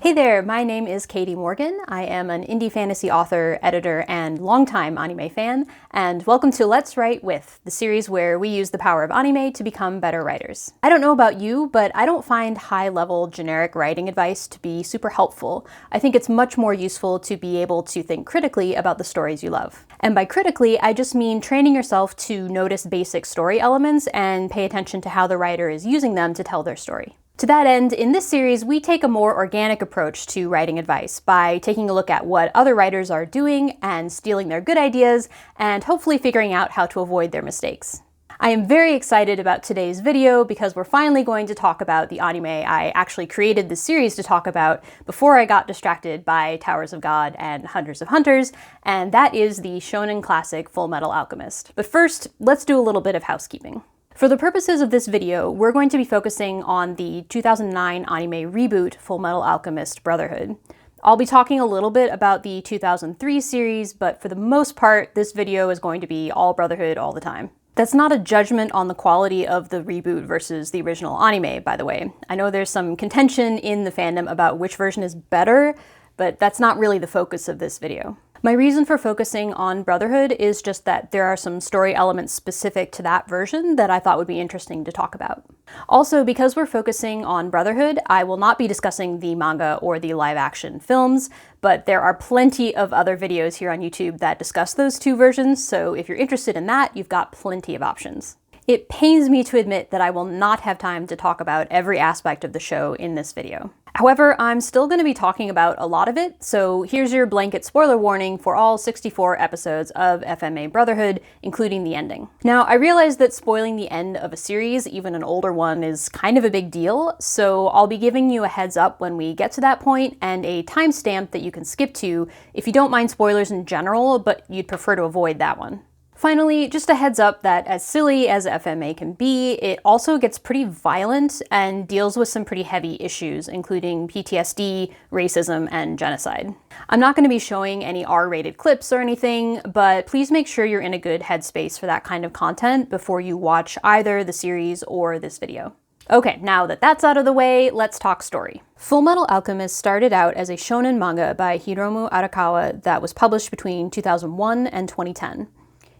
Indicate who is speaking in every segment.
Speaker 1: Hey there, my name is Katie Morgan. I am an indie fantasy author, editor, and longtime anime fan, and welcome to Let's Write With, the series where we use the power of anime to become better writers. I don't know about you, but I don't find high-level generic writing advice to be super helpful. I think it's much more useful to be able to think critically about the stories you love. And by critically, I just mean training yourself to notice basic story elements and pay attention to how the writer is using them to tell their story. To that end, in this series, we take a more organic approach to writing advice by taking a look at what other writers are doing and stealing their good ideas, and hopefully figuring out how to avoid their mistakes. I am very excited about today's video because we're finally going to talk about the anime I actually created this series to talk about before I got distracted by Towers of God and Hunters of Hunters, and that is the shounen classic Fullmetal Alchemist. But first, let's do a little bit of housekeeping. For the purposes of this video, we're going to be focusing on the 2009 anime reboot Fullmetal Alchemist Brotherhood. I'll be talking a little bit about the 2003 series, but for the most part, this video is going to be all Brotherhood all the time. That's not a judgment on the quality of the reboot versus the original anime, by the way. I know there's some contention in the fandom about which version is better, but that's not really the focus of this video. My reason for focusing on Brotherhood is just that there are some story elements specific to that version that I thought would be interesting to talk about. Also, because we're focusing on Brotherhood, I will not be discussing the manga or the live-action films, but there are plenty of other videos here on YouTube that discuss those two versions, so if you're interested in that, you've got plenty of options. It pains me to admit that I will not have time to talk about every aspect of the show in this video. However, I'm still going to be talking about a lot of it, so here's your blanket spoiler warning for all 64 episodes of FMA Brotherhood, including the ending. Now, I realize that spoiling the end of a series, even an older one, is kind of a big deal, so I'll be giving you a heads up when we get to that point and a timestamp that you can skip to if you don't mind spoilers in general, but you'd prefer to avoid that one. Finally, just a heads up that as silly as FMA can be, it also gets pretty violent and deals with some pretty heavy issues, including PTSD, racism, and genocide. I'm not going to be showing any R-rated clips or anything, but please make sure you're in a good headspace for that kind of content before you watch either the series or this video. Okay, now that that's out of the way, let's talk story. Fullmetal Alchemist started out as a shonen manga by Hiromu Arakawa that was published between 2001 and 2010.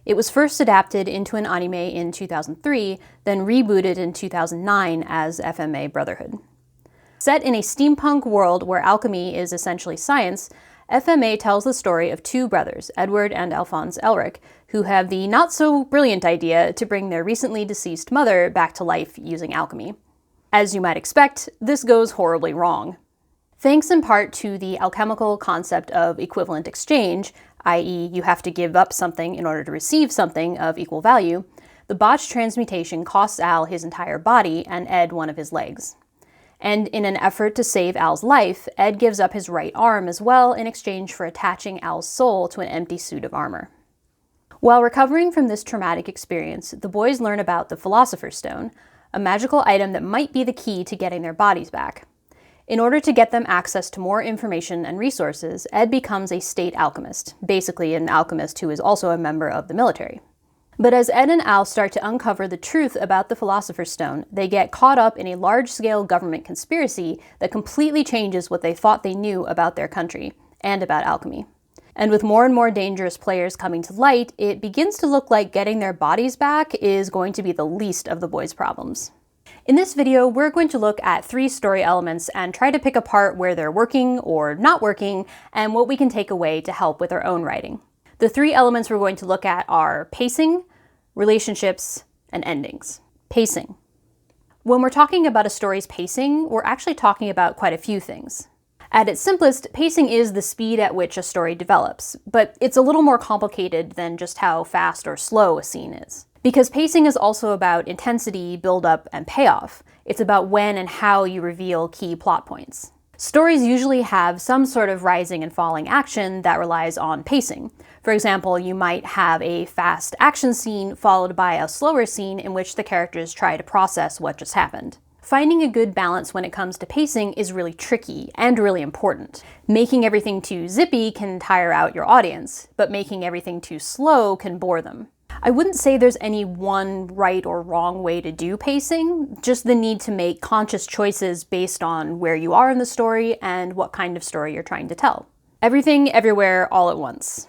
Speaker 1: It was first adapted into an anime in 2003, then rebooted in 2009 as FMA Brotherhood. Set in a steampunk world where alchemy is essentially science, FMA tells the story of two brothers, Edward and Alphonse Elric, who have the not-so-brilliant idea to bring their recently deceased mother back to life using alchemy. As you might expect, this goes horribly wrong. Thanks in part to the alchemical concept of equivalent exchange, i.e. you have to give up something in order to receive something of equal value, the botched transmutation costs Al his entire body and Ed one of his legs. And in an effort to save Al's life, Ed gives up his right arm as well in exchange for attaching Al's soul to an empty suit of armor. While recovering from this traumatic experience, the boys learn about the Philosopher's Stone, a magical item that might be the key to getting their bodies back. In order to get them access to more information and resources, Ed becomes a state alchemist, basically an alchemist who is also a member of the military. But as Ed and Al start to uncover the truth about the Philosopher's Stone, they get caught up in a large-scale government conspiracy that completely changes what they thought they knew about their country, and about alchemy. And with more and more dangerous players coming to light, it begins to look like getting their bodies back is going to be the least of the boys' problems. In this video, we're going to look at 3 story elements and try to pick apart where they're working or not working, and what we can take away to help with our own writing. The 3 elements we're going to look at are pacing, relationships, and endings. Pacing. When we're talking about a story's pacing, we're actually talking about quite a few things. At its simplest, pacing is the speed at which a story develops, but it's a little more complicated than just how fast or slow a scene is. Because pacing is also about intensity, build-up, and payoff. It's about when and how you reveal key plot points. Stories usually have some sort of rising and falling action that relies on pacing. For example, you might have a fast action scene followed by a slower scene in which the characters try to process what just happened. Finding a good balance when it comes to pacing is really tricky and really important. Making everything too zippy can tire out your audience, but making everything too slow can bore them. I wouldn't say there's any one right or wrong way to do pacing, just the need to make conscious choices based on where you are in the story and what kind of story you're trying to tell. Everything, everywhere, all at once.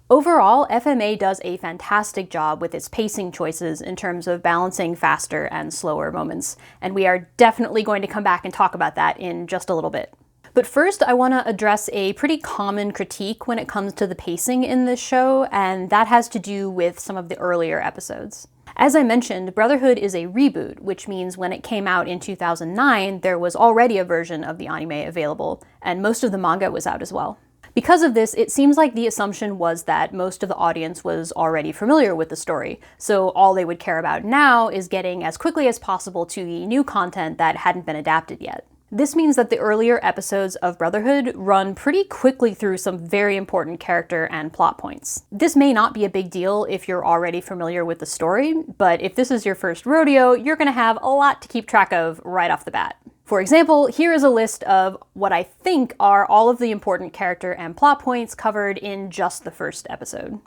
Speaker 1: Overall, FMA does a fantastic job with its pacing choices in terms of balancing faster and slower moments, and we are definitely going to come back and talk about that in just a little bit. But first, I want to address a pretty common critique when it comes to the pacing in this show, and that has to do with some of the earlier episodes. As I mentioned, Brotherhood is a reboot, which means when it came out in 2009, there was already a version of the anime available, and most of the manga was out as well. Because of this, it seems like the assumption was that most of the audience was already familiar with the story, so all they would care about now is getting as quickly as possible to the new content that hadn't been adapted yet. This means that the earlier episodes of Brotherhood run pretty quickly through some very important character and plot points. This may not be a big deal if you're already familiar with the story, but if this is your first rodeo, you're going to have a lot to keep track of right off the bat. For example, here is a list of what I think are all of the important character and plot points covered in just the first episode.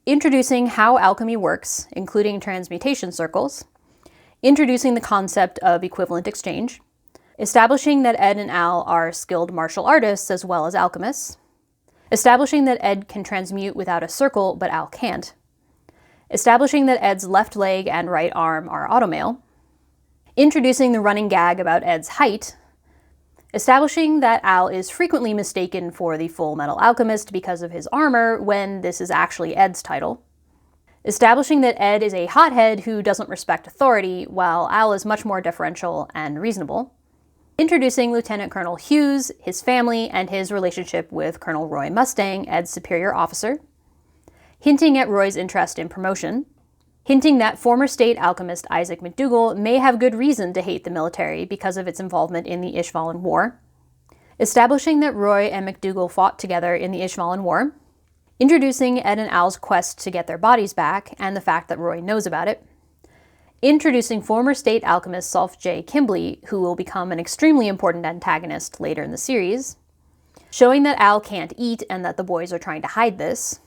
Speaker 1: Introducing how alchemy works, including transmutation circles. Introducing the concept of equivalent exchange. Establishing that Ed and Al are skilled martial artists as well as alchemists. Establishing that Ed can transmute without a circle, but Al can't. Establishing that Ed's left leg and right arm are automale. Introducing the running gag about Ed's height. Establishing that Al is frequently mistaken for the Fullmetal Alchemist because of his armor, when this is actually Ed's title. Establishing that Ed is a hothead who doesn't respect authority, while Al is much more deferential and reasonable. Introducing Lieutenant Colonel Hughes, his family, and his relationship with Colonel Roy Mustang, Ed's superior officer. Hinting at Roy's interest in promotion. Hinting that former state alchemist Isaac McDougall may have good reason to hate the military because of its involvement in the Ishvalan War. Establishing that Roy and McDougall fought together in the Ishvalan War. Introducing Ed and Al's quest to get their bodies back, and the fact that Roy knows about it. Introducing former state alchemist Sulph J. Kimbley, who will become an extremely important antagonist later in the series. Showing that Al can't eat and that the boys are trying to hide this.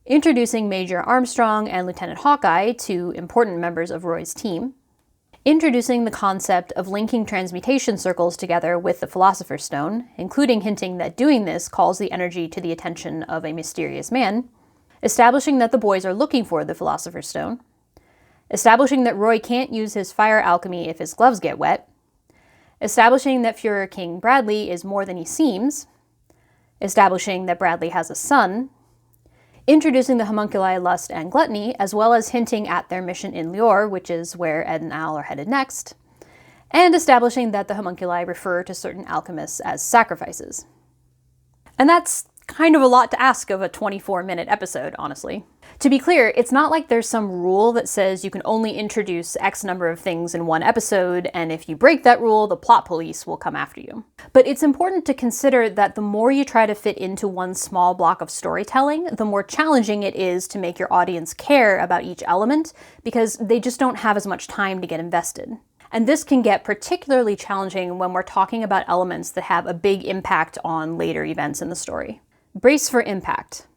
Speaker 1: Introducing Major Armstrong and Lieutenant Hawkeye, two important members of Roy's team. Introducing the concept of linking transmutation circles together with the Philosopher's Stone, including hinting that doing this calls the energy to the attention of a mysterious man. Establishing that the boys are looking for the Philosopher's Stone. Establishing that Roy can't use his fire alchemy if his gloves get wet. Establishing that Fuhrer King Bradley is more than he seems. Establishing that Bradley has a son. Introducing the homunculi Lust and Gluttony, as well as hinting at their mission in Lior, which is where Ed and Al are headed next. And establishing that the homunculi refer to certain alchemists as sacrifices. And that's kind of a lot to ask of a 24-minute episode, honestly. To be clear, it's not like there's some rule that says you can only introduce X number of things in one episode, and if you break that rule, the plot police will come after you. But it's important to consider that the more you try to fit into one small block of storytelling, the more challenging it is to make your audience care about each element, because they just don't have as much time to get invested. And this can get particularly challenging when we're talking about elements that have a big impact on later events in the story. Brace for impact.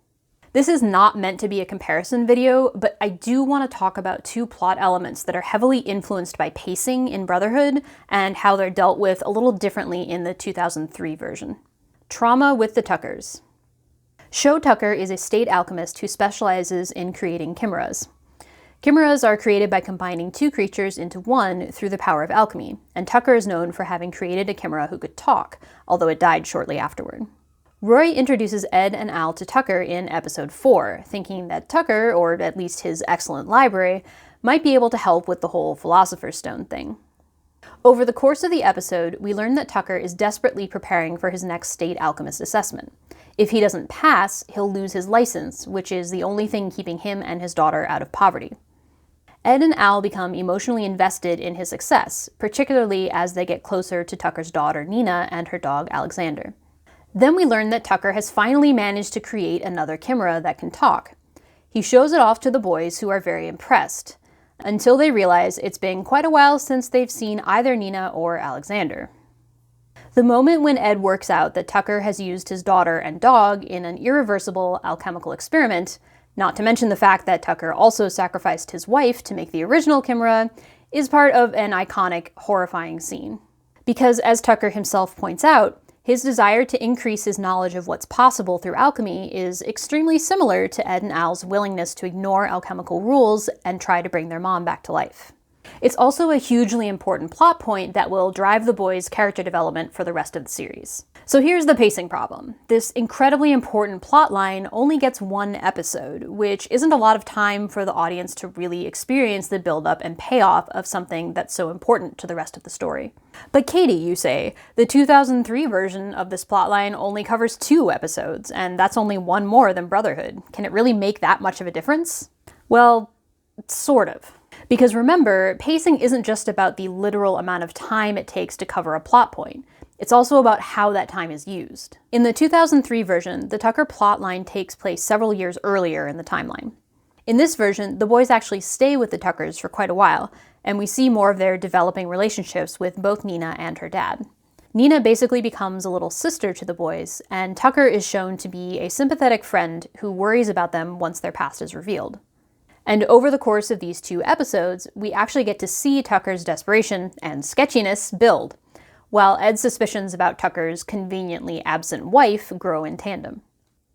Speaker 1: This is not meant to be a comparison video, but I do want to talk about two plot elements that are heavily influenced by pacing in Brotherhood and how they're dealt with a little differently in the 2003 version. Trauma with the Tuckers. Sho Tucker is a state alchemist who specializes in creating chimeras. Chimeras are created by combining two creatures into one through the power of alchemy, and Tucker is known for having created a chimera who could talk, although it died shortly afterward. Roy introduces Ed and Al to Tucker in episode 4, thinking that Tucker, or at least his excellent library, might be able to help with the whole Philosopher's Stone thing. Over the course of the episode, we learn that Tucker is desperately preparing for his next state alchemist assessment. If he doesn't pass, he'll lose his license, which is the only thing keeping him and his daughter out of poverty. Ed and Al become emotionally invested in his success, particularly as they get closer to Tucker's daughter Nina and her dog Alexander. Then we learn that Tucker has finally managed to create another chimera that can talk. He shows it off to the boys, who are very impressed, until they realize it's been quite a while since they've seen either Nina or Alexander. The moment when Ed works out that Tucker has used his daughter and dog in an irreversible alchemical experiment not to mention the fact that Tucker also sacrificed his wife to make the original Chimera, is part of an iconic, horrifying scene. Because, as Tucker himself points out, his desire to increase his knowledge of what's possible through alchemy is extremely similar to Ed and Al's willingness to ignore alchemical rules and try to bring their mom back to life. It's also a hugely important plot point that will drive the boys' character development for the rest of the series. So here's the pacing problem. This incredibly important plot line only gets one episode, which isn't a lot of time for the audience to really experience the buildup and payoff of something that's so important to the rest of the story. But Katie, you say, the 2003 version of this plotline only covers 2 episodes, and that's only one more than Brotherhood. Can it really make that much of a difference? Well, sort of. Because remember, pacing isn't just about the literal amount of time it takes to cover a plot point. It's also about how that time is used. In the 2003 version, the Tucker plotline takes place several years earlier in the timeline. In this version, the boys actually stay with the Tuckers for quite a while, and we see more of their developing relationships with both Nina and her dad. Nina basically becomes a little sister to the boys, and Tucker is shown to be a sympathetic friend who worries about them once their past is revealed. And over the course of these 2 episodes, we actually get to see Tucker's desperation and sketchiness build, while Ed's suspicions about Tucker's conveniently absent wife grow in tandem.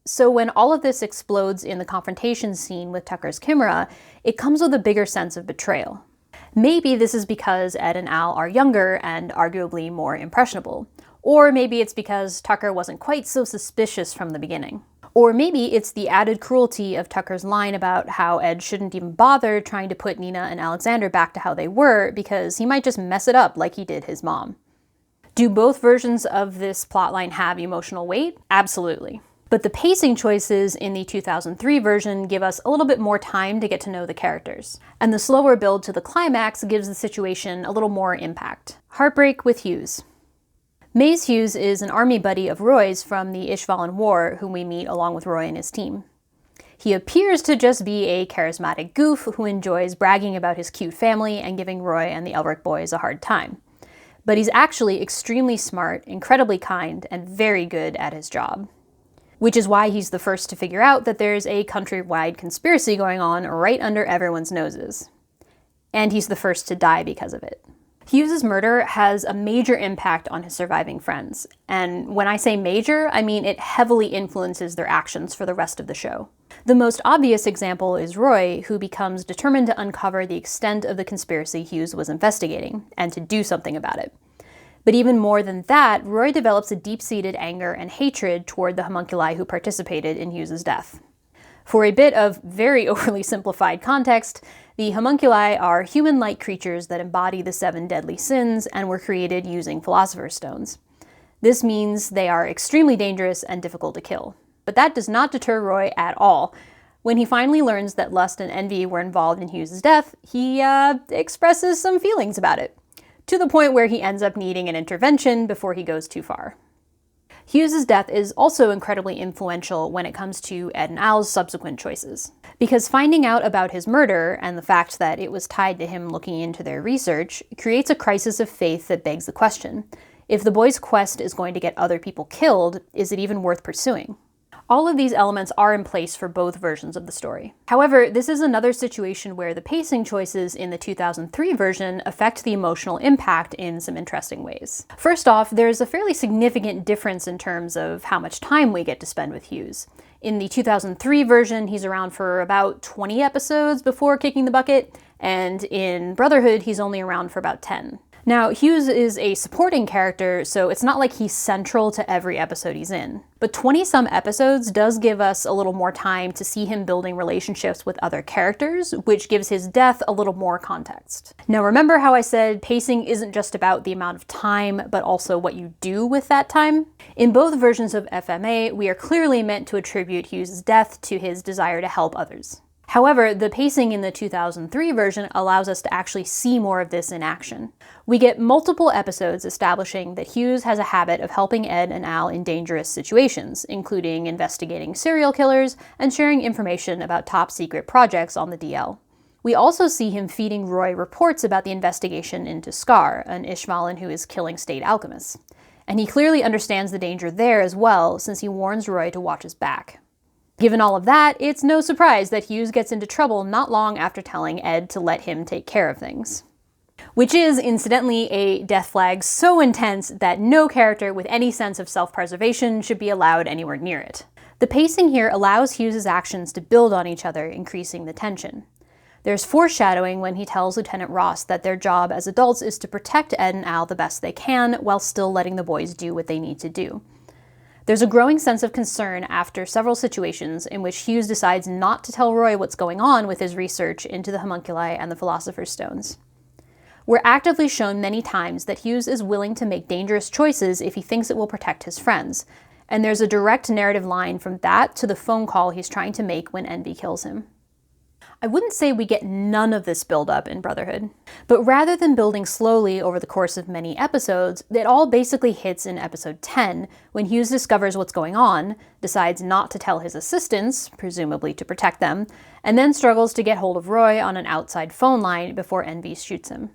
Speaker 1: So when all of this explodes in the confrontation scene with Tucker's Chimera, it comes with a bigger sense of betrayal. Maybe this is because Ed and Al are younger and arguably more impressionable. Or maybe it's because Tucker wasn't quite so suspicious from the beginning. Or maybe it's the added cruelty of Tucker's line about how Ed shouldn't even bother trying to put Nina and Alexander back to how they were because he might just mess it up like he did his mom. Do both versions of this plotline have emotional weight? Absolutely. But the pacing choices in the 2003 version give us a little bit more time to get to know the characters. And the slower build to the climax gives the situation a little more impact. Heartbreak with Hughes. Maze Hughes is an army buddy of Roy's from the Ishvalan War, whom we meet along with Roy and his team. He appears to just be a charismatic goof who enjoys bragging about his cute family and giving Roy and the Elric boys a hard time. But he's actually extremely smart, incredibly kind, and very good at his job. Which is why he's the first to figure out that there's a countrywide conspiracy going on right under everyone's noses. And he's the first to die because of it. Hughes' murder has a major impact on his surviving friends, and when I say major, I mean it heavily influences their actions for the rest of the show. The most obvious example is Roy, who becomes determined to uncover the extent of the conspiracy Hughes was investigating, and to do something about it. But even more than that, Roy develops a deep-seated anger and hatred toward the homunculi who participated in Hughes' death. For a bit of very overly simplified context, the homunculi are human-like creatures that embody the 7 deadly sins and were created using Philosopher's Stones. This means they are extremely dangerous and difficult to kill. But that does not deter Roy at all. When he finally learns that lust and envy were involved in Hughes' death, he expresses some feelings about it, to the point where he ends up needing an intervention before he goes too far. Hughes' death is also incredibly influential when it comes to Ed and Al's subsequent choices. Because finding out about his murder, and the fact that it was tied to him looking into their research, creates a crisis of faith that begs the question: if the boys' quest is going to get other people killed, is it even worth pursuing? All of these elements are in place for both versions of the story. However, this is another situation where the pacing choices in the 2003 version affect the emotional impact in some interesting ways. First off, there's a fairly significant difference in terms of how much time we get to spend with Hughes. In the 2003 version, he's around for about 20 episodes before kicking the bucket, and in Brotherhood, he's only around for about 10. Now, Hughes is a supporting character, so it's not like he's central to every episode he's in. But 20-some episodes does give us a little more time to see him building relationships with other characters, which gives his death a little more context. Now, remember how I said pacing isn't just about the amount of time, but also what you do with that time? In both versions of FMA, we are clearly meant to attribute Hughes' death to his desire to help others. However, the pacing in the 2003 version allows us to actually see more of this in action. We get multiple episodes establishing that Hughes has a habit of helping Ed and Al in dangerous situations, including investigating serial killers and sharing information about top-secret projects on the DL. We also see him feeding Roy reports about the investigation into Scar, an Ishvalan who is killing state alchemists. And he clearly understands the danger there as well, since he warns Roy to watch his back. Given all of that, it's no surprise that Hughes gets into trouble not long after telling Ed to let him take care of things. Which is, incidentally, a death flag so intense that no character with any sense of self-preservation should be allowed anywhere near it. The pacing here allows Hughes' actions to build on each other, increasing the tension. There's foreshadowing when he tells Lieutenant Ross that their job as adults is to protect Ed and Al the best they can, while still letting the boys do what they need to do. There's a growing sense of concern after several situations in which Hughes decides not to tell Roy what's going on with his research into the homunculi and the Philosopher's Stones. We're actively shown many times that Hughes is willing to make dangerous choices if he thinks it will protect his friends, and there's a direct narrative line from that to the phone call he's trying to make when Envy kills him. I wouldn't say we get none of this build-up in Brotherhood, but rather than building slowly over the course of many episodes, it all basically hits in episode 10, when Hughes discovers what's going on, decides not to tell his assistants, presumably to protect them, and then struggles to get hold of Roy on an outside phone line before Envy shoots him.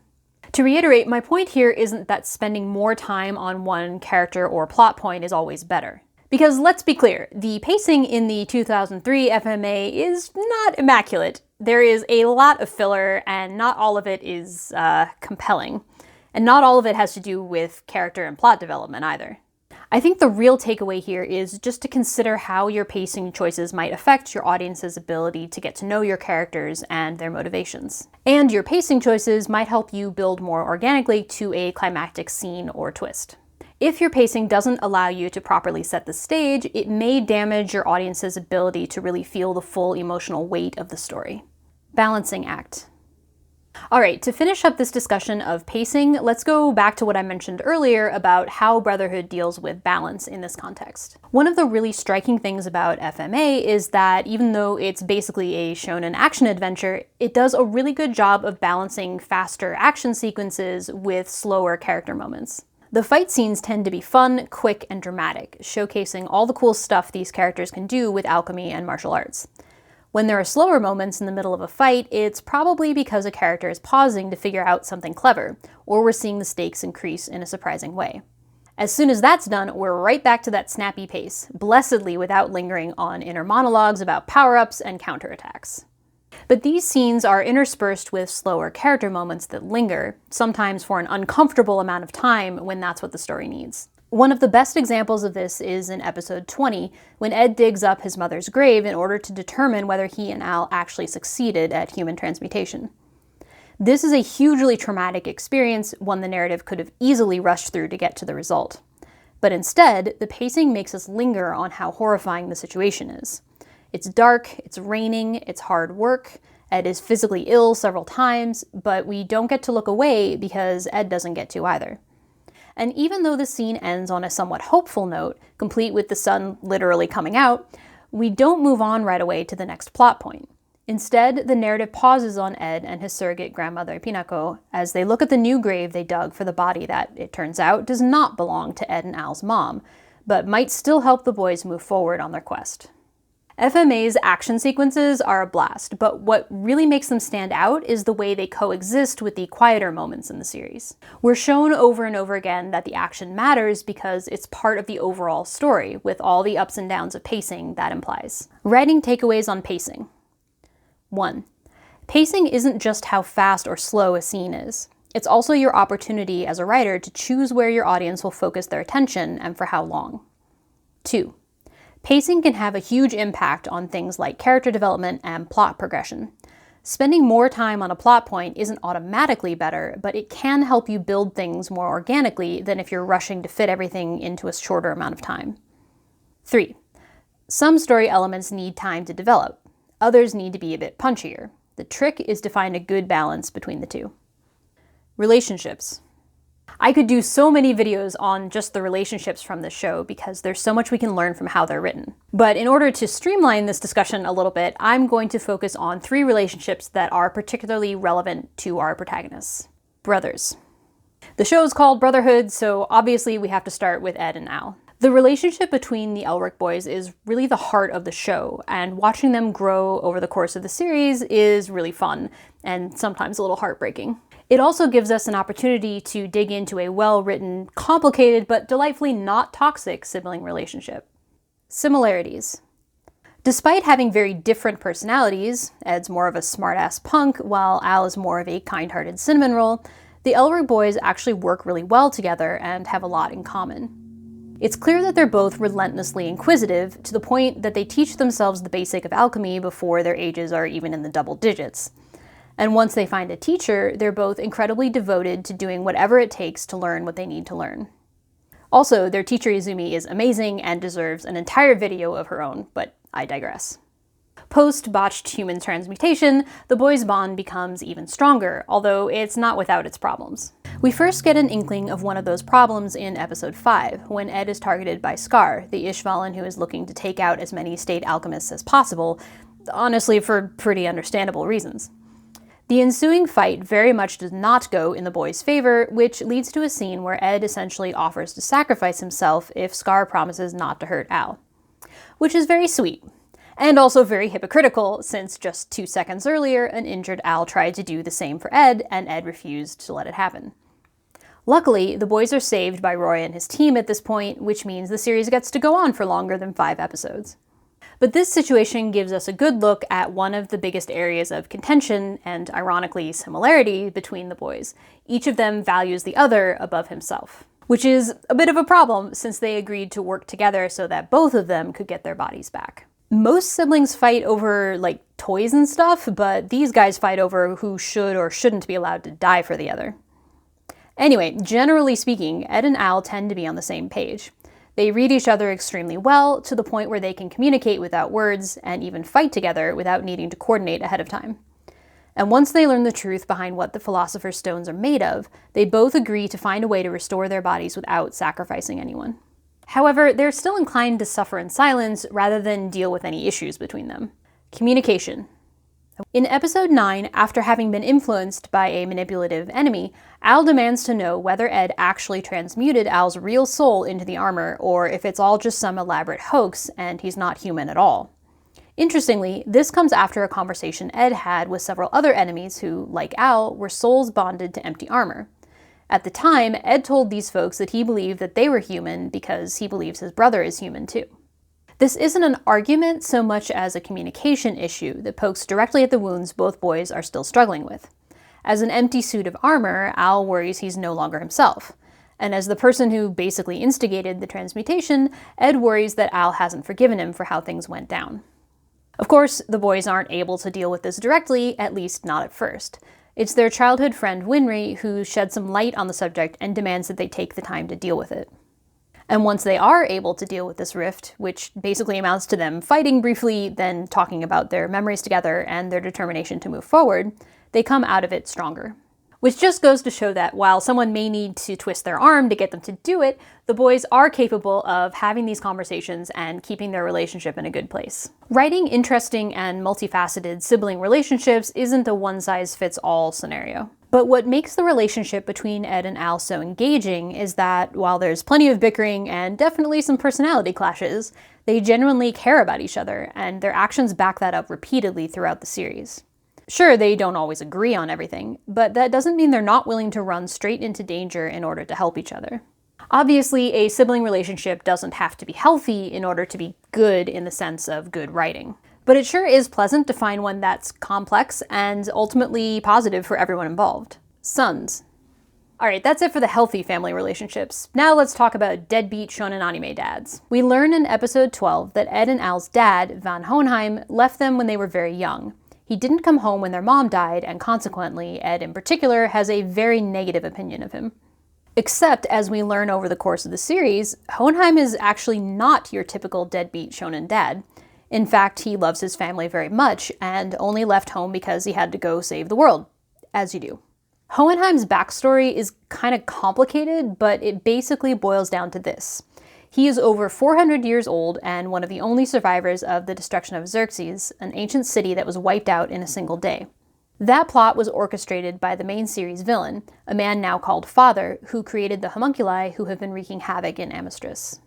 Speaker 1: To reiterate, my point here isn't that spending more time on one character or plot point is always better. Because let's be clear, the pacing in the 2003 FMA is not immaculate. There is a lot of filler, and not all of it is compelling. And not all of it has to do with character and plot development either. I think the real takeaway here is just to consider how your pacing choices might affect your audience's ability to get to know your characters and their motivations. And your pacing choices might help you build more organically to a climactic scene or twist. If your pacing doesn't allow you to properly set the stage, it may damage your audience's ability to really feel the full emotional weight of the story. Balancing act. Alright, to finish up this discussion of pacing, let's go back to what I mentioned earlier about how Brotherhood deals with balance in this context. One of the really striking things about FMA is that even though it's basically a shounen action adventure, it does a really good job of balancing faster action sequences with slower character moments. The fight scenes tend to be fun, quick, and dramatic, showcasing all the cool stuff these characters can do with alchemy and martial arts. When there are slower moments in the middle of a fight, it's probably because a character is pausing to figure out something clever, or we're seeing the stakes increase in a surprising way. As soon as that's done, we're right back to that snappy pace, blessedly without lingering on inner monologues about power-ups and counterattacks. But these scenes are interspersed with slower character moments that linger, sometimes for an uncomfortable amount of time when that's what the story needs. One of the best examples of this is in episode 20, when Ed digs up his mother's grave in order to determine whether he and Al actually succeeded at human transmutation. This is a hugely traumatic experience, one the narrative could have easily rushed through to get to the result. But instead, the pacing makes us linger on how horrifying the situation is. It's dark, it's raining, it's hard work, Ed is physically ill several times, but we don't get to look away because Ed doesn't get to either. And even though the scene ends on a somewhat hopeful note, complete with the sun literally coming out, we don't move on right away to the next plot point. Instead, the narrative pauses on Ed and his surrogate grandmother Pinako as they look at the new grave they dug for the body that, it turns out, does not belong to Ed and Al's mom, but might still help the boys move forward on their quest. FMA's action sequences are a blast, but what really makes them stand out is the way they coexist with the quieter moments in the series. We're shown over and over again that the action matters because it's part of the overall story, with all the ups and downs of pacing that implies. Writing takeaways on pacing. 1. Pacing isn't just how fast or slow a scene is. It's also your opportunity as a writer to choose where your audience will focus their attention and for how long. 2. Pacing can have a huge impact on things like character development and plot progression. Spending more time on a plot point isn't automatically better, but it can help you build things more organically than if you're rushing to fit everything into a shorter amount of time. 3. Some story elements need time to develop. Others need to be a bit punchier. The trick is to find a good balance between the two. Relationships. I could do so many videos on just the relationships from this show because there's so much we can learn from how they're written. But in order to streamline this discussion a little bit, I'm going to focus on 3 relationships that are particularly relevant to our protagonists. Brothers. The show is called Brotherhood, so obviously we have to start with Ed and Al. The relationship between the Elric boys is really the heart of the show, and watching them grow over the course of the series is really fun, and sometimes a little heartbreaking. It also gives us an opportunity to dig into a well-written, complicated, but delightfully not toxic sibling relationship. Similarities. Despite having very different personalities, Ed's more of a smartass punk, while Al is more of a kind-hearted cinnamon roll, the Elric boys actually work really well together and have a lot in common. It's clear that they're both relentlessly inquisitive, to the point that they teach themselves the basic of alchemy before their ages are even in the double digits. And once they find a teacher, they're both incredibly devoted to doing whatever it takes to learn what they need to learn. Also, their teacher Izumi is amazing and deserves an entire video of her own, but I digress. Post-botched human transmutation, the boys' bond becomes even stronger, although it's not without its problems. We first get an inkling of one of those problems in episode 5, when Ed is targeted by Scar, the Ishvalan who is looking to take out as many state alchemists as possible, honestly for pretty understandable reasons. The ensuing fight very much does not go in the boys' favor, which leads to a scene where Ed essentially offers to sacrifice himself if Scar promises not to hurt Al. Which is very sweet, and also very hypocritical, since just 2 seconds earlier, an injured Al tried to do the same for Ed, and Ed refused to let it happen. Luckily, the boys are saved by Roy and his team at this point, which means the series gets to go on for longer than 5 episodes. But this situation gives us a good look at one of the biggest areas of contention, and ironically similarity, between the boys. Each of them values the other above himself. Which is a bit of a problem, since they agreed to work together so that both of them could get their bodies back. Most siblings fight over, like, toys and stuff, but these guys fight over who should or shouldn't be allowed to die for the other. Anyway, generally speaking, Ed and Al tend to be on the same page. They read each other extremely well, to the point where they can communicate without words, and even fight together without needing to coordinate ahead of time. And once they learn the truth behind what the Philosopher's Stones are made of, they both agree to find a way to restore their bodies without sacrificing anyone. However, they're still inclined to suffer in silence rather than deal with any issues between them. Communication. In episode 9, after having been influenced by a manipulative enemy, Al demands to know whether Ed actually transmuted Al's real soul into the armor, or if it's all just some elaborate hoax and he's not human at all. Interestingly, this comes after a conversation Ed had with several other enemies who, like Al, were souls bonded to empty armor. At the time, Ed told these folks that he believed that they were human because he believes his brother is human too. This isn't an argument so much as a communication issue that pokes directly at the wounds both boys are still struggling with. As an empty suit of armor, Al worries he's no longer himself. And as the person who basically instigated the transmutation, Ed worries that Al hasn't forgiven him for how things went down. Of course, the boys aren't able to deal with this directly, at least not at first. It's their childhood friend Winry who sheds some light on the subject and demands that they take the time to deal with it. And once they are able to deal with this rift, which basically amounts to them fighting briefly, then talking about their memories together and their determination to move forward, they come out of it stronger. Which just goes to show that while someone may need to twist their arm to get them to do it, the boys are capable of having these conversations and keeping their relationship in a good place. Writing interesting and multifaceted sibling relationships isn't a one-size-fits-all scenario. But what makes the relationship between Ed and Al so engaging is that, while there's plenty of bickering and definitely some personality clashes, they genuinely care about each other, and their actions back that up repeatedly throughout the series. Sure, they don't always agree on everything, but that doesn't mean they're not willing to run straight into danger in order to help each other. Obviously, a sibling relationship doesn't have to be healthy in order to be good in the sense of good writing. But it sure is pleasant to find one that's complex and ultimately positive for everyone involved. Sons. Alright, that's it for the healthy family relationships. Now let's talk about deadbeat shounen anime dads. We learn in episode 12 that Ed and Al's dad, Van Hohenheim, left them when they were very young. He didn't come home when their mom died, and consequently, Ed in particular has a very negative opinion of him. Except, as we learn over the course of the series, Hohenheim is actually not your typical deadbeat shonen dad. In fact, he loves his family very much, and only left home because he had to go save the world. As you do. Hohenheim's backstory is kind of complicated, but it basically boils down to this. He is over 400 years old and one of the only survivors of the destruction of Xerxes, an ancient city that was wiped out in a single day. That plot was orchestrated by the main series villain, a man now called Father, who created the homunculi who have been wreaking havoc in Amistris.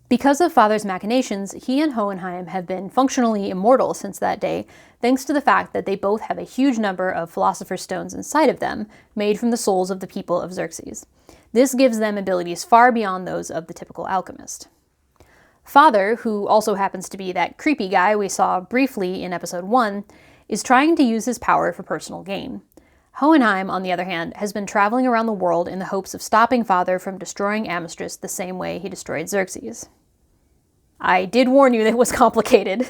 Speaker 1: Because of Father's machinations, he and Hohenheim have been functionally immortal since that day, thanks to the fact that they both have a huge number of Philosopher's Stones inside of them, made from the souls of the people of Xerxes. This gives them abilities far beyond those of the typical alchemist. Father, who also happens to be that creepy guy we saw briefly in episode 1, is trying to use his power for personal gain. Hohenheim, on the other hand, has been traveling around the world in the hopes of stopping Father from destroying Amystress the same way he destroyed Xerxes. I did warn you that it was complicated.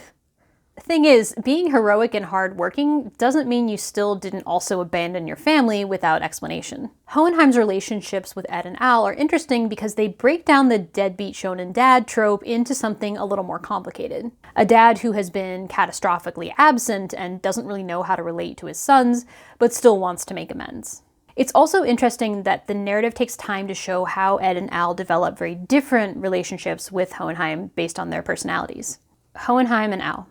Speaker 1: The thing is, being heroic and hard-working doesn't mean you still didn't also abandon your family without explanation. Hohenheim's relationships with Ed and Al are interesting because they break down the deadbeat shounen dad trope into something a little more complicated. A dad who has been catastrophically absent and doesn't really know how to relate to his sons, but still wants to make amends. It's also interesting that the narrative takes time to show how Ed and Al develop very different relationships with Hohenheim based on their personalities. Hohenheim and Al.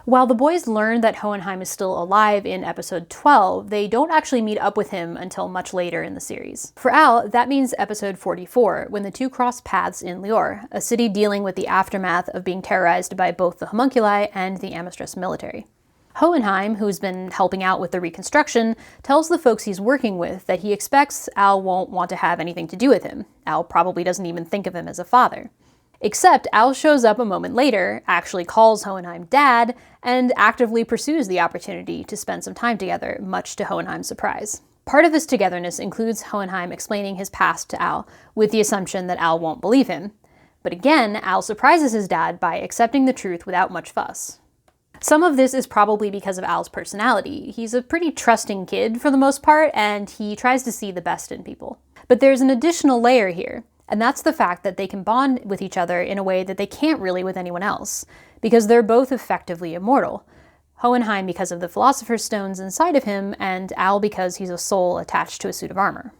Speaker 1: While the boys learn that Hohenheim is still alive in episode 12, they don't actually meet up with him until much later in the series. For Al, that means episode 44, when the two cross paths in Lior, a city dealing with the aftermath of being terrorized by both the homunculi and the Amystress military. Hohenheim, who's been helping out with the reconstruction, tells the folks he's working with that he expects Al won't want to have anything to do with him. Al probably doesn't even think of him as a father. Except Al shows up a moment later, actually calls Hohenheim dad, and actively pursues the opportunity to spend some time together, much to Hohenheim's surprise. Part of this togetherness includes Hohenheim explaining his past to Al, with the assumption that Al won't believe him. But again, Al surprises his dad by accepting the truth without much fuss. Some of this is probably because of Al's personality. He's a pretty trusting kid for the most part, and he tries to see the best in people. But there's an additional layer here. And that's the fact that they can bond with each other in a way that they can't really with anyone else, because they're both effectively immortal. Hohenheim because of the Philosopher's Stones inside of him, and Al because he's a soul attached to a suit of armor.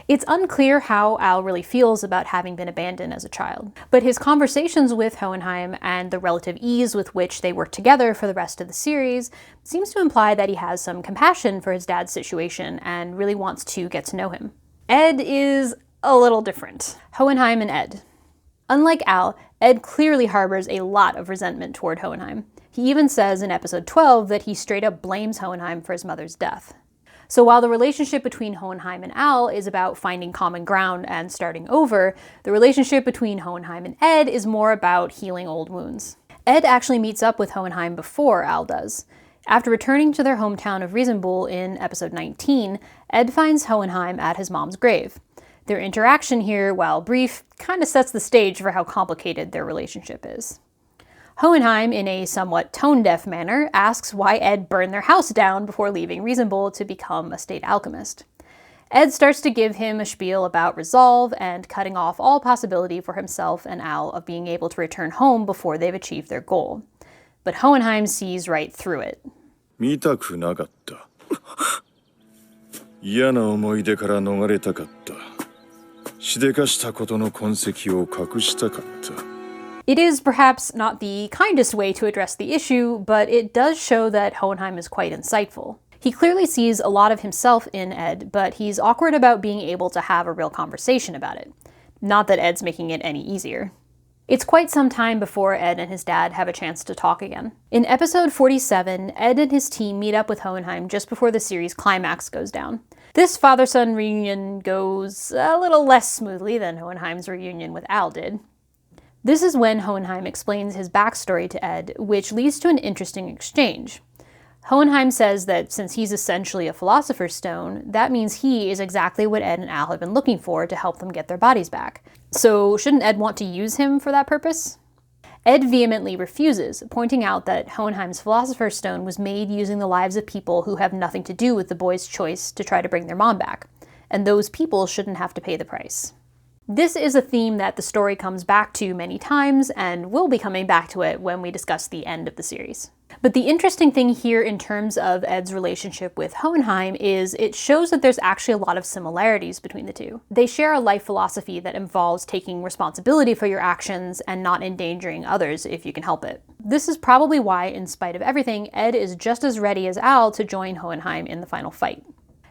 Speaker 1: It's unclear how Al really feels about having been abandoned as a child, but his conversations with Hohenheim and the relative ease with which they work together for the rest of the series seems to imply that he has some compassion for his dad's situation and really wants to get to know him. Ed is a little different. Hohenheim and Ed. Unlike Al, Ed clearly harbors a lot of resentment toward Hohenheim. He even says in episode 12 that he straight up blames Hohenheim for his mother's death. So while the relationship between Hohenheim and Al is about finding common ground and starting over, the relationship between Hohenheim and Ed is more about healing old wounds. Ed actually meets up with Hohenheim before Al does. After returning to their hometown of Riesenbuhl in episode 19, Ed finds Hohenheim at his mom's grave. Their interaction here, while brief, kind of sets the stage for how complicated their relationship is. Hohenheim, in a somewhat tone-deaf manner, asks why Ed burned their house down before leaving Riesenbuhl to become a state alchemist. Ed starts to give him a spiel about resolve and cutting off all possibility for himself and Al of being able to return home before they've achieved their goal. But Hohenheim sees right through it.
Speaker 2: 見たくなかった。嫌な思い出から逃れたかった。しでかしたことの痕跡を隠したかった。
Speaker 1: It is perhaps not the kindest way to address the issue, but it does show that Hohenheim is quite insightful. He clearly sees a lot of himself in Ed, but he's awkward about being able to have a real conversation about it. Not that Ed's making it any easier. It's quite some time before Ed and his dad have a chance to talk again. In episode 47, Ed and his team meet up with Hohenheim just before the series' climax goes down. This father-son reunion goes a little less smoothly than Hohenheim's reunion with Al did. This is when Hohenheim explains his backstory to Ed, which leads to an interesting exchange. Hohenheim says that since he's essentially a Philosopher's Stone, that means he is exactly what Ed and Al have been looking for to help them get their bodies back. So shouldn't Ed want to use him for that purpose? Ed vehemently refuses, pointing out that Hohenheim's Philosopher's Stone was made using the lives of people who have nothing to do with the boys' choice to try to bring their mom back, and those people shouldn't have to pay the price. This is a theme that the story comes back to many times, and we'll be coming back to it when we discuss the end of the series. But the interesting thing here in terms of Ed's relationship with Hohenheim is it shows that there's actually a lot of similarities between the two. They share a life philosophy that involves taking responsibility for your actions and not endangering others if you can help it. This is probably why, in spite of everything, Ed is just as ready as Al to join Hohenheim in the final fight.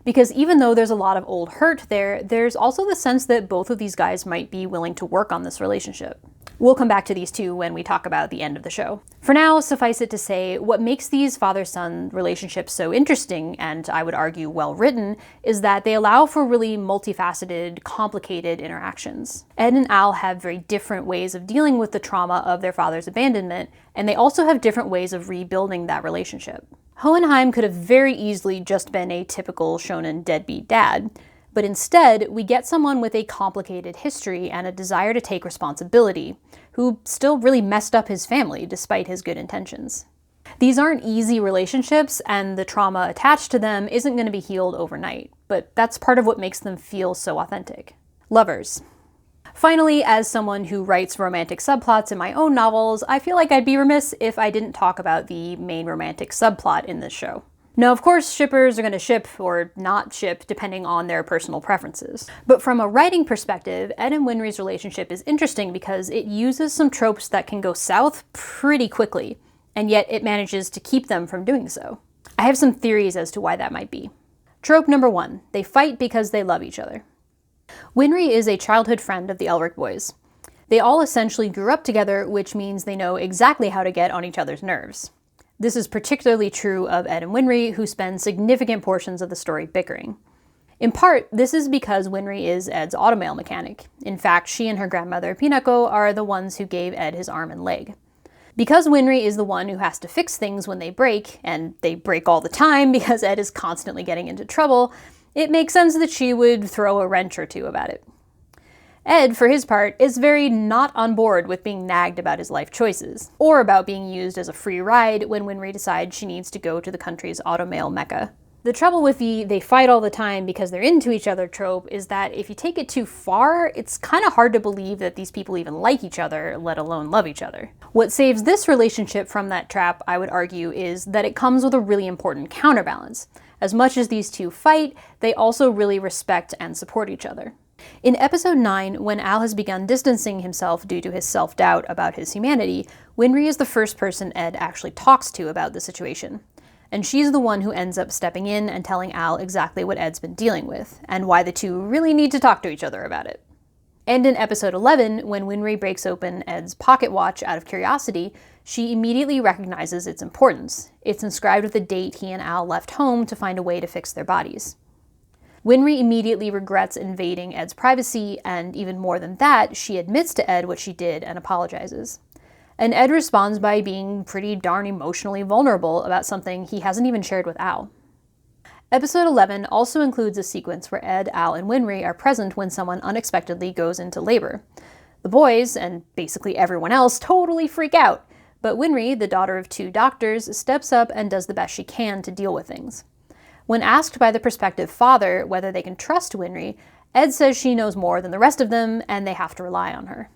Speaker 1: Because even though there's a lot of old hurt there, there's also the sense that both of these guys might be willing to work on this relationship. We'll come back to these two when we talk about the end of the show. For now, suffice it to say, what makes these father-son relationships so interesting, and I would argue well-written, is that they allow for really multifaceted, complicated interactions. Ed and Al have very different ways of dealing with the trauma of their father's abandonment, and they also have different ways of rebuilding that relationship. Hohenheim could have very easily just been a typical shonen deadbeat dad, but instead, we get someone with a complicated history and a desire to take responsibility, who still really messed up his family despite his good intentions. These aren't easy relationships, and the trauma attached to them isn't going to be healed overnight, but that's part of what makes them feel so authentic. Lovers. Finally, as someone who writes romantic subplots in my own novels, I feel like I'd be remiss if I didn't talk about the main romantic subplot in this show. Now, of course, shippers are going to ship or not ship depending on their personal preferences. But from a writing perspective, Ed and Winry's relationship is interesting because it uses some tropes that can go south pretty quickly, and yet it manages to keep them from doing so. I have some theories as to why that might be. Trope number 1, they fight because they love each other. Winry is a childhood friend of the Elric boys. They all essentially grew up together, which means they know exactly how to get on each other's nerves. This is particularly true of Ed and Winry, who spend significant portions of the story bickering. In part, this is because Winry is Ed's automail mechanic. In fact, she and her grandmother, Pinako, are the ones who gave Ed his arm and leg. Because Winry is the one who has to fix things when they break, and they break all the time because Ed is constantly getting into trouble, it makes sense that she would throw a wrench or two about it. Ed, for his part, is very not on board with being nagged about his life choices, or about being used as a free ride when Winry decides she needs to go to the country's automail mecca. The trouble with the "they fight all the time because they're into each other" trope is that if you take it too far, it's kind of hard to believe that these people even like each other, let alone love each other. What saves this relationship from that trap, I would argue, is that it comes with a really important counterbalance. As much as these two fight, they also really respect and support each other. In episode 9, when Al has begun distancing himself due to his self-doubt about his humanity, Winry is the first person Ed actually talks to about the situation. And she's the one who ends up stepping in and telling Al exactly what Ed's been dealing with, and why the two really need to talk to each other about it. And in episode 11, when Winry breaks open Ed's pocket watch out of curiosity, she immediately recognizes its importance. It's inscribed with the date he and Al left home to find a way to fix their bodies. Winry immediately regrets invading Ed's privacy, and even more than that, she admits to Ed what she did and apologizes. And Ed responds by being pretty darn emotionally vulnerable about something he hasn't even shared with Al. Episode 11 also includes a sequence where Ed, Al, and Winry are present when someone unexpectedly goes into labor. The boys, and basically everyone else, totally freak out, but Winry, the daughter of 2 doctors, steps up and does the best she can to deal with things. When asked by the prospective father whether they can trust Winry, Ed says she knows more than the rest of them and they have to rely on her.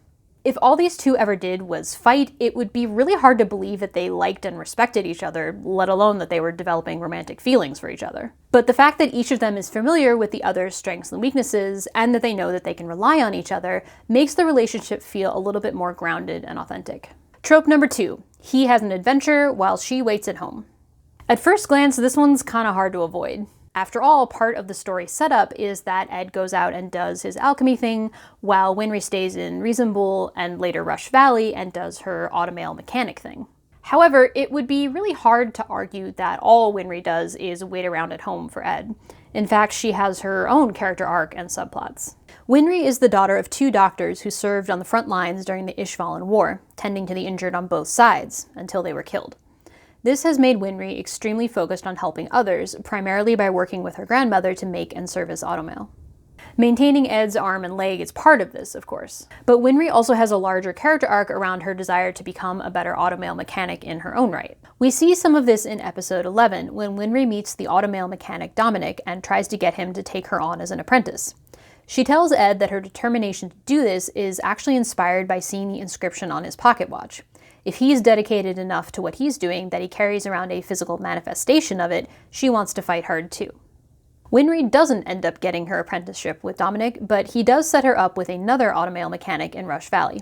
Speaker 1: If all these two ever did was fight, it would be really hard to believe that they liked and respected each other, let alone that they were developing romantic feelings for each other. But the fact that each of them is familiar with the other's strengths and weaknesses, and that they know that they can rely on each other, makes the relationship feel a little bit more grounded and authentic. Trope number 2. He has an adventure while she waits at home. At first glance, this one's kinda hard to avoid. After all, part of the story setup is that Ed goes out and does his alchemy thing, while Winry stays in Reasonable and later Rush Valley and does her automail mechanic thing. However, it would be really hard to argue that all Winry does is wait around at home for Ed. In fact, she has her own character arc and subplots. Winry is the daughter of 2 doctors who served on the front lines during the Ishvalan War, tending to the injured on both sides, until they were killed. This has made Winry extremely focused on helping others, primarily by working with her grandmother to make and service automail. Maintaining Ed's arm and leg is part of this, of course. But Winry also has a larger character arc around her desire to become a better automail mechanic in her own right. We see some of this in episode 11, when Winry meets the automail mechanic Dominic and tries to get him to take her on as an apprentice. She tells Ed that her determination to do this is actually inspired by seeing the inscription on his pocket watch. If he's dedicated enough to what he's doing that he carries around a physical manifestation of it, she wants to fight hard too. Winry doesn't end up getting her apprenticeship with Dominic, but he does set her up with another automail mechanic in Rush Valley.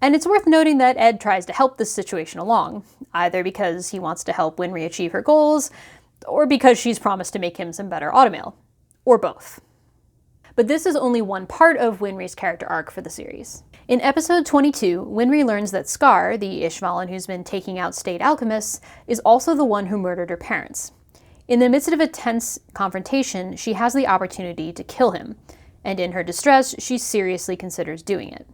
Speaker 1: And it's worth noting that Ed tries to help this situation along, either because he wants to help Winry achieve her goals, or because she's promised to make him some better automail. Or both. But this is only one part of Winry's character arc for the series. In episode 22, Winry learns that Scar, the Ishvalan who's been taking out state alchemists, is also the one who murdered her parents. In the midst of a tense confrontation, she has the opportunity to kill him, and in her distress, she seriously considers doing it.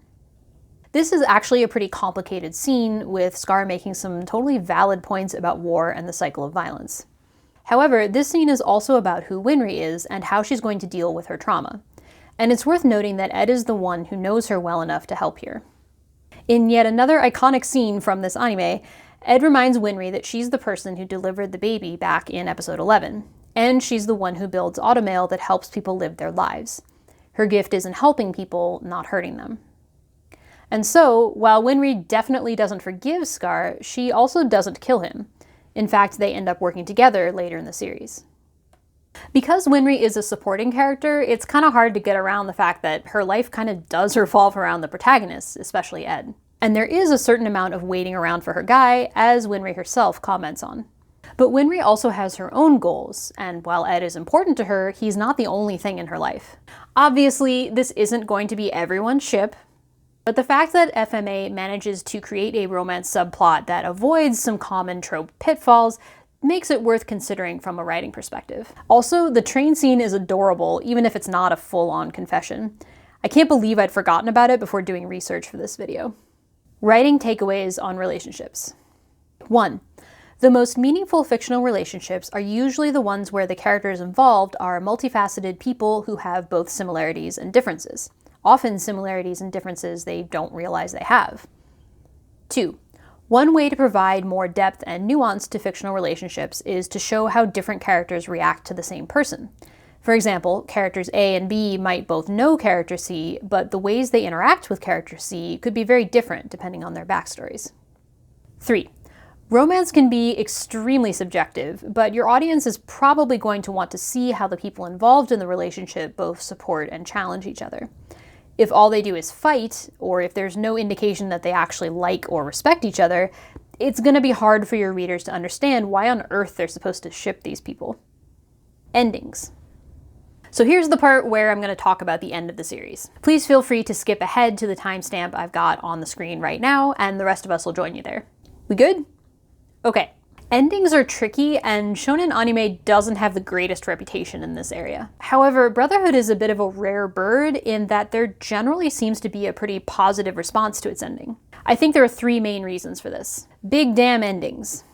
Speaker 1: This is actually a pretty complicated scene, with Scar making some totally valid points about war and the cycle of violence. However, this scene is also about who Winry is and how she's going to deal with her trauma. And it's worth noting that Ed is the one who knows her well enough to help here. In yet another iconic scene from this anime, Ed reminds Winry that she's the person who delivered the baby back in episode 11, and she's the one who builds automail that helps people live their lives. Her gift is in helping people, not hurting them. And so, while Winry definitely doesn't forgive Scar, she also doesn't kill him. In fact, they end up working together later in the series. Because Winry is a supporting character, it's kind of hard to get around the fact that her life kind of does revolve around the protagonist, especially Ed. And there is a certain amount of waiting around for her guy, as Winry herself comments on. But Winry also has her own goals, and while Ed is important to her, he's not the only thing in her life. Obviously, this isn't going to be everyone's ship, but the fact that FMA manages to create a romance subplot that avoids some common trope pitfalls makes it worth considering from a writing perspective. Also, the train scene is adorable, even if it's not a full-on confession. I can't believe I'd forgotten about it before doing research for this video. Writing takeaways on relationships. 1. The most meaningful fictional relationships are usually the ones where the characters involved are multifaceted people who have both similarities and differences. Often similarities and differences they don't realize they have. 2. One way to provide more depth and nuance to fictional relationships is to show how different characters react to the same person. For example, characters A and B might both know character C, but the ways they interact with character C could be very different depending on their backstories. 3. Romance can be extremely subjective, but your audience is probably going to want to see how the people involved in the relationship both support and challenge each other. If all they do is fight, or if there's no indication that they actually like or respect each other, it's going to be hard for your readers to understand why on earth they're supposed to ship these people. Endings. So here's the part where I'm going to talk about the end of the series. Please feel free to skip ahead to the timestamp I've got on the screen right now, and the rest of us will join you there. We good? Okay. Endings are tricky, and shounen anime doesn't have the greatest reputation in this area. However, Brotherhood is a bit of a rare bird in that there generally seems to be a pretty positive response to its ending. I think there are 3 main reasons for this. Big damn endings.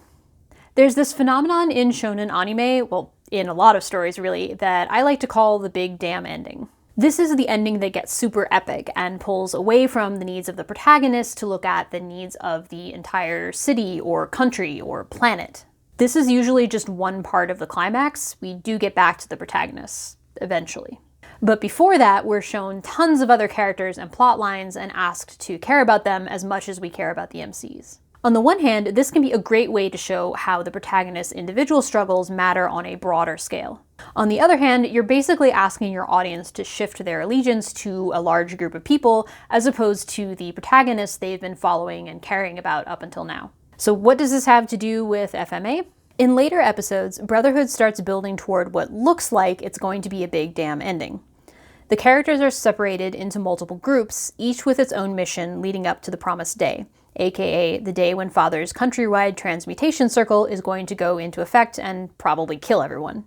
Speaker 1: There's this phenomenon in shounen anime, well, in a lot of stories really, that I like to call the big damn ending. This is the ending that gets super epic and pulls away from the needs of the protagonist to look at the needs of the entire city or country or planet. This is usually just one part of the climax. We do get back to the protagonists, eventually. But before that, we're shown tons of other characters and plot lines and asked to care about them as much as we care about the MCs. On the one hand, this can be a great way to show how the protagonist's individual struggles matter on a broader scale. On the other hand, you're basically asking your audience to shift their allegiance to a large group of people as opposed to the protagonists they've been following and caring about up until now. So what does this have to do with FMA? In later episodes, Brotherhood starts building toward what looks like it's going to be a big damn ending. The characters are separated into multiple groups, each with its own mission leading up to the promised day, aka the day when Father's countrywide transmutation circle is going to go into effect and probably kill everyone.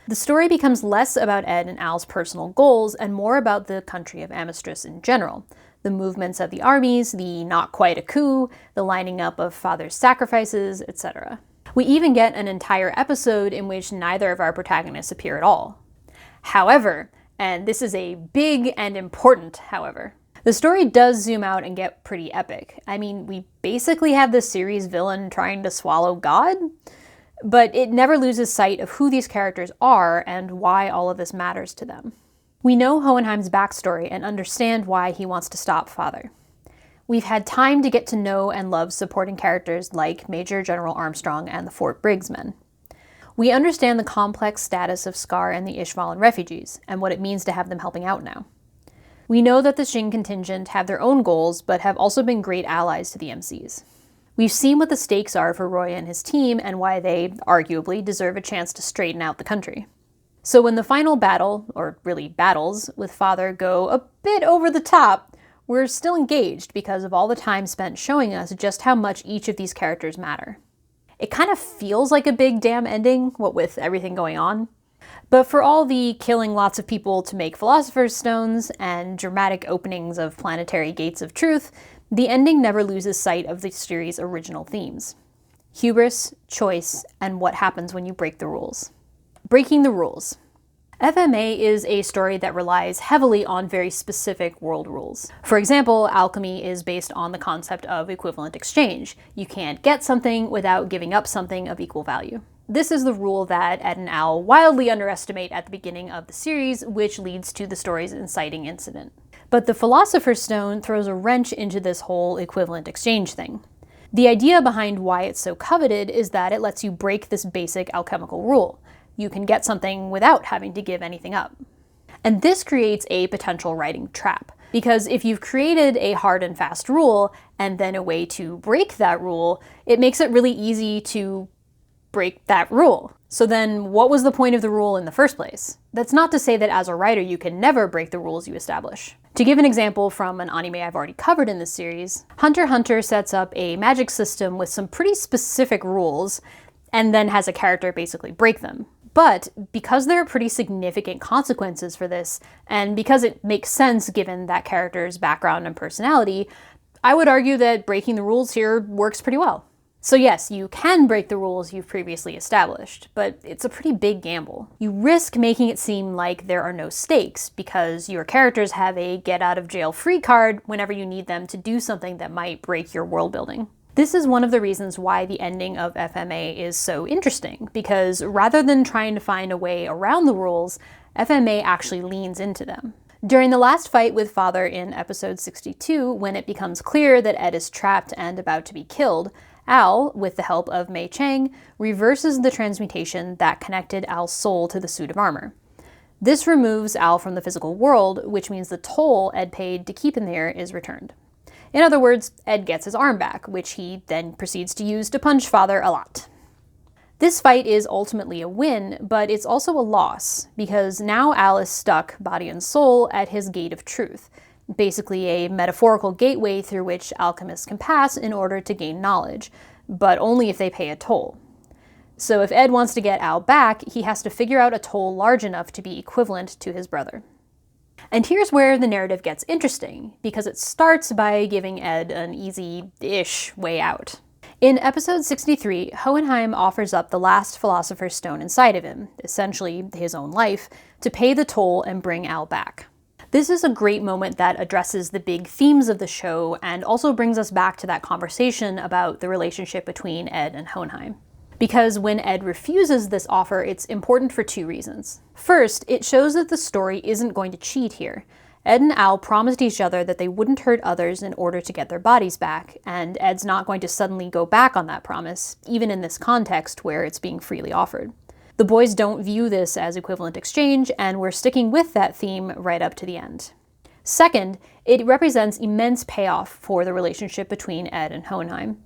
Speaker 1: The story becomes less about Ed and Al's personal goals and more about the country of Amistris in general, the movements of the armies, the not quite a coup, the lining up of Father's sacrifices, etc. We even get an entire episode in which neither of our protagonists appear at all. However, and this is a big and important however, the story does zoom out and get pretty epic. I mean, we basically have this series villain trying to swallow God, but it never loses sight of who these characters are and why all of this matters to them. We know Hohenheim's backstory and understand why he wants to stop Father. We've had time to get to know and love supporting characters like Major General Armstrong and the Fort Briggs men. We understand the complex status of Scar and the Ishvalan refugees, and what it means to have them helping out now. We know that the Shin contingent have their own goals, but have also been great allies to the MCs. We've seen what the stakes are for Roy and his team, and why they, arguably, deserve a chance to straighten out the country. So when the final battle, or really battles, with Father go a bit over the top, we're still engaged because of all the time spent showing us just how much each of these characters matter. It kind of feels like a big damn ending, what with everything going on. But for all the killing lots of people to make Philosopher's Stones and dramatic openings of planetary gates of truth, the ending never loses sight of the series' original themes: hubris, choice, and what happens when you break the rules. Breaking the rules. FMA is a story that relies heavily on very specific world rules. For example, alchemy is based on the concept of equivalent exchange. You can't get something without giving up something of equal value. This is the rule that Ed and Al wildly underestimate at the beginning of the series, which leads to the story's inciting incident. But the Philosopher's Stone throws a wrench into this whole equivalent exchange thing. The idea behind why it's so coveted is that it lets you break this basic alchemical rule. You can get something without having to give anything up. And this creates a potential writing trap, because if you've created a hard and fast rule and then a way to break that rule, it makes it really easy to break that rule. So then what was the point of the rule in the first place? That's not to say that as a writer you can never break the rules you establish. To give an example from an anime I've already covered in this series, Hunter x Hunter sets up a magic system with some pretty specific rules and then has a character basically break them. But because there are pretty significant consequences for this, and because it makes sense given that character's background and personality, I would argue that breaking the rules here works pretty well. So yes, you can break the rules you've previously established, but it's a pretty big gamble. You risk making it seem like there are no stakes, because your characters have a get-out-of-jail-free card whenever you need them to do something that might break your world building. This is one of the reasons why the ending of FMA is so interesting, because rather than trying to find a way around the rules, FMA actually leans into them. During the last fight with Father in episode 62, when it becomes clear that Ed is trapped and about to be killed, Al, with the help of Mei Chang, reverses the transmutation that connected Al's soul to the suit of armor. This removes Al from the physical world, which means the toll Ed paid to keep him there is returned. In other words, Ed gets his arm back, which he then proceeds to use to punch Father a lot. This fight is ultimately a win, but it's also a loss, because now Al is stuck, body and soul, at his gate of truth, basically a metaphorical gateway through which alchemists can pass in order to gain knowledge, but only if they pay a toll. So if Ed wants to get Al back, he has to figure out a toll large enough to be equivalent to his brother. And here's where the narrative gets interesting, because it starts by giving Ed an easy-ish way out. In episode 63, Hohenheim offers up the last Philosopher's Stone inside of him, essentially his own life, to pay the toll and bring Al back. This is a great moment that addresses the big themes of the show and also brings us back to that conversation about the relationship between Ed and Hohenheim. Because when Ed refuses this offer, it's important for two reasons. First, it shows that the story isn't going to cheat here. Ed and Al promised each other that they wouldn't hurt others in order to get their bodies back, and Ed's not going to suddenly go back on that promise, even in this context where it's being freely offered. The boys don't view this as equivalent exchange, and we're sticking with that theme right up to the end. Second, it represents immense payoff for the relationship between Ed and Hohenheim.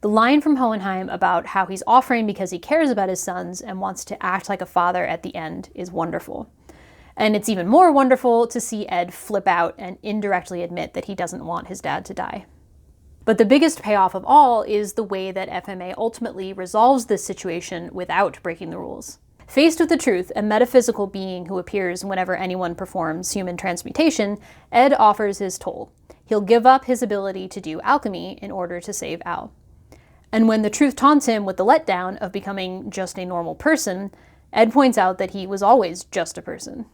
Speaker 1: The line from Hohenheim about how he's offering because he cares about his sons and wants to act like a father at the end is wonderful. And it's even more wonderful to see Ed flip out and indirectly admit that he doesn't want his dad to die. But the biggest payoff of all is the way that FMA ultimately resolves this situation without breaking the rules. Faced with the truth, a metaphysical being who appears whenever anyone performs human transmutation, Ed offers his toll. He'll give up his ability to do alchemy in order to save Al. And when the truth taunts him with the letdown of becoming just a normal person, Ed points out that he was always just a person.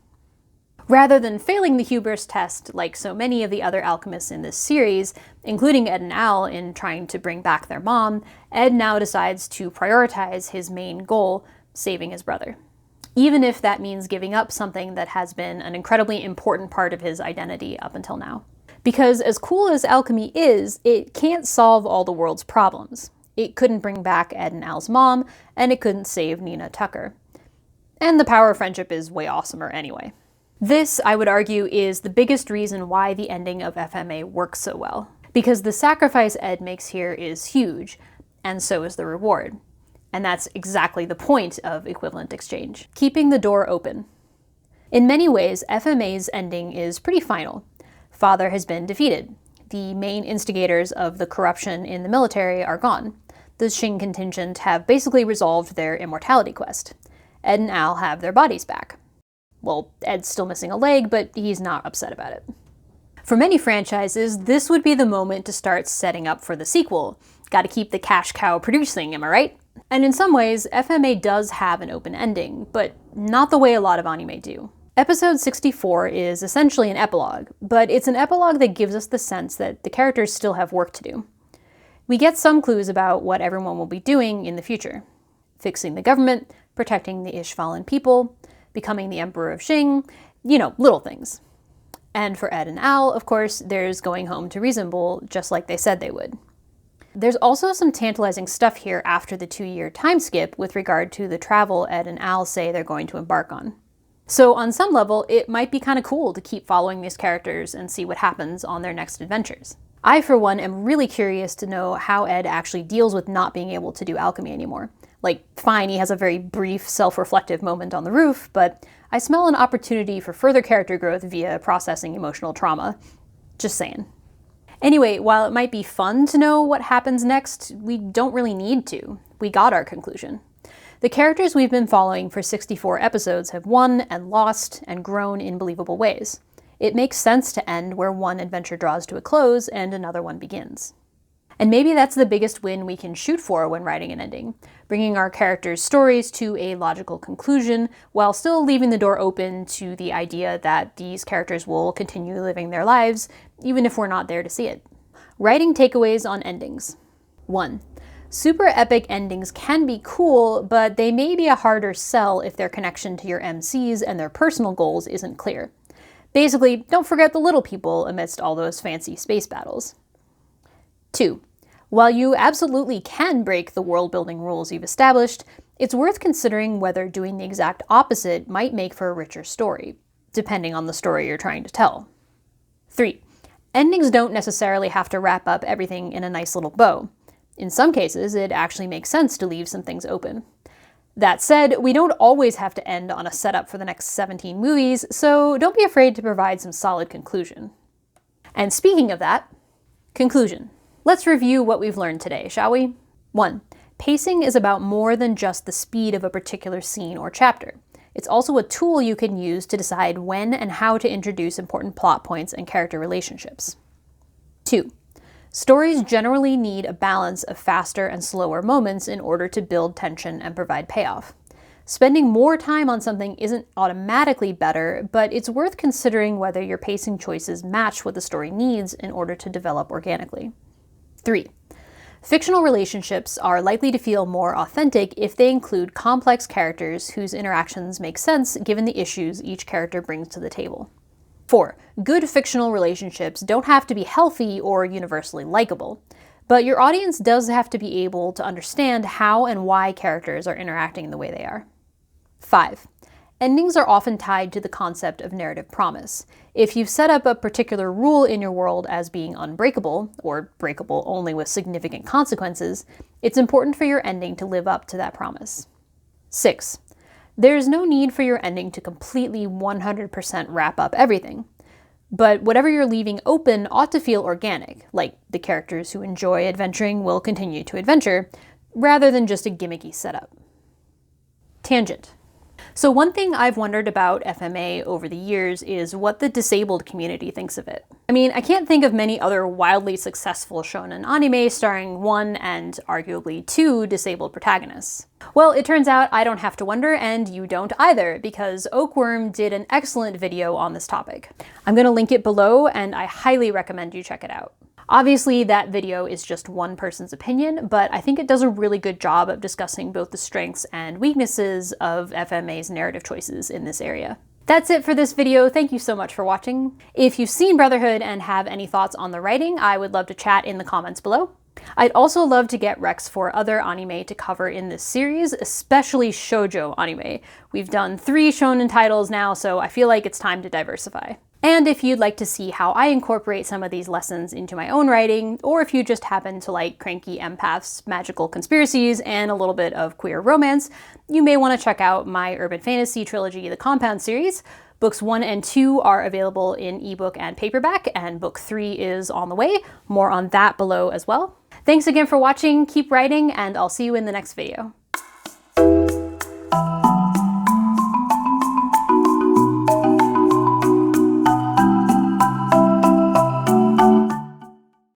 Speaker 1: Rather than failing the hubris test like so many of the other alchemists in this series, including Ed and Al in trying to bring back their mom, Ed now decides to prioritize his main goal, saving his brother. Even if that means giving up something that has been an incredibly important part of his identity up until now. Because as cool as alchemy is, it can't solve all the world's problems. It couldn't bring back Ed and Al's mom, and it couldn't save Nina Tucker. And the power of friendship is way awesomer anyway. This, I would argue, is the biggest reason why the ending of FMA works so well. Because the sacrifice Ed makes here is huge, and so is the reward. And that's exactly the point of equivalent exchange, keeping the door open. In many ways, FMA's ending is pretty final. Father has been defeated. The main instigators of the corruption in the military are gone. The Xing contingent have basically resolved their immortality quest. Ed and Al have their bodies back. Well, Ed's still missing a leg, but he's not upset about it. For many franchises, this would be the moment to start setting up for the sequel. Gotta keep the cash cow producing, am I right? And in some ways, FMA does have an open ending, but not the way a lot of anime do. Episode 64 is essentially an epilogue, but it's an epilogue that gives us the sense that the characters still have work to do. We get some clues about what everyone will be doing in the future. Fixing the government, protecting the Ishvalan people, becoming the Emperor of Xing, little things. And for Ed and Al, of course, there's going home to Reasonable, just like they said they would. There's also some tantalizing stuff here after the 2-year time skip with regard to the travel Ed and Al say they're going to embark on. So on some level, it might be kind of cool to keep following these characters and see what happens on their next adventures. I, for one, am really curious to know how Ed actually deals with not being able to do alchemy anymore. Like, fine, he has a very brief, self-reflective moment on the roof, but I smell an opportunity for further character growth via processing emotional trauma. Just saying. Anyway, while it might be fun to know what happens next, we don't really need to. We got our conclusion. The characters we've been following for 64 episodes have won and lost and grown in believable ways. It makes sense to end where one adventure draws to a close and another one begins. And maybe that's the biggest win we can shoot for when writing an ending, bringing our characters' stories to a logical conclusion while still leaving the door open to the idea that these characters will continue living their lives, even if we're not there to see it. Writing takeaways on endings. 1. Super epic endings can be cool, but they may be a harder sell if their connection to your MCs and their personal goals isn't clear. Basically, don't forget the little people amidst all those fancy space battles. 2. While you absolutely can break the world-building rules you've established, it's worth considering whether doing the exact opposite might make for a richer story, depending on the story you're trying to tell. 3. Endings don't necessarily have to wrap up everything in a nice little bow. In some cases, it actually makes sense to leave some things open. That said, we don't always have to end on a setup for the next 17 movies, so don't be afraid to provide some solid conclusion. And speaking of that, conclusion. Let's review what we've learned today, shall we? 1. Pacing is about more than just the speed of a particular scene or chapter. It's also a tool you can use to decide when and how to introduce important plot points and character relationships. 2. Stories generally need a balance of faster and slower moments in order to build tension and provide payoff. Spending more time on something isn't automatically better, but it's worth considering whether your pacing choices match what the story needs in order to develop organically. 3. Fictional relationships are likely to feel more authentic if they include complex characters whose interactions make sense given the issues each character brings to the table. 4. Good fictional relationships don't have to be healthy or universally likable, but your audience does have to be able to understand how and why characters are interacting in the way they are. 5. Endings are often tied to the concept of narrative promise. If you've set up a particular rule in your world as being unbreakable, or breakable only with significant consequences, it's important for your ending to live up to that promise. 6. There's no need for your ending to completely 100% wrap up everything. But whatever you're leaving open ought to feel organic, like the characters who enjoy adventuring will continue to adventure, rather than just a gimmicky setup. Tangent. So one thing I've wondered about FMA over the years is what the disabled community thinks of it. I mean, I can't think of many other wildly successful shounen anime starring one and arguably two disabled protagonists. Well, it turns out I don't have to wonder, and you don't either, because Oakworm did an excellent video on this topic. I'm gonna link it below, and I highly recommend you check it out. Obviously, that video is just one person's opinion, but I think it does a really good job of discussing both the strengths and weaknesses of FMA's narrative choices in this area. That's it for this video. Thank you so much for watching. If you've seen Brotherhood and have any thoughts on the writing, I would love to chat in the comments below. I'd also love to get recs for other anime to cover in this series, especially shoujo anime. We've done 3 shonen titles now, so I feel like it's time to diversify. And if you'd like to see how I incorporate some of these lessons into my own writing, or if you just happen to like cranky empaths, magical conspiracies, and a little bit of queer romance, you may want to check out my urban fantasy trilogy, the Compound series. Books 1 and 2 are available in ebook and paperback, and book 3 is on the way. More on that below as well. Thanks again for watching, keep writing, and I'll see you in the next video.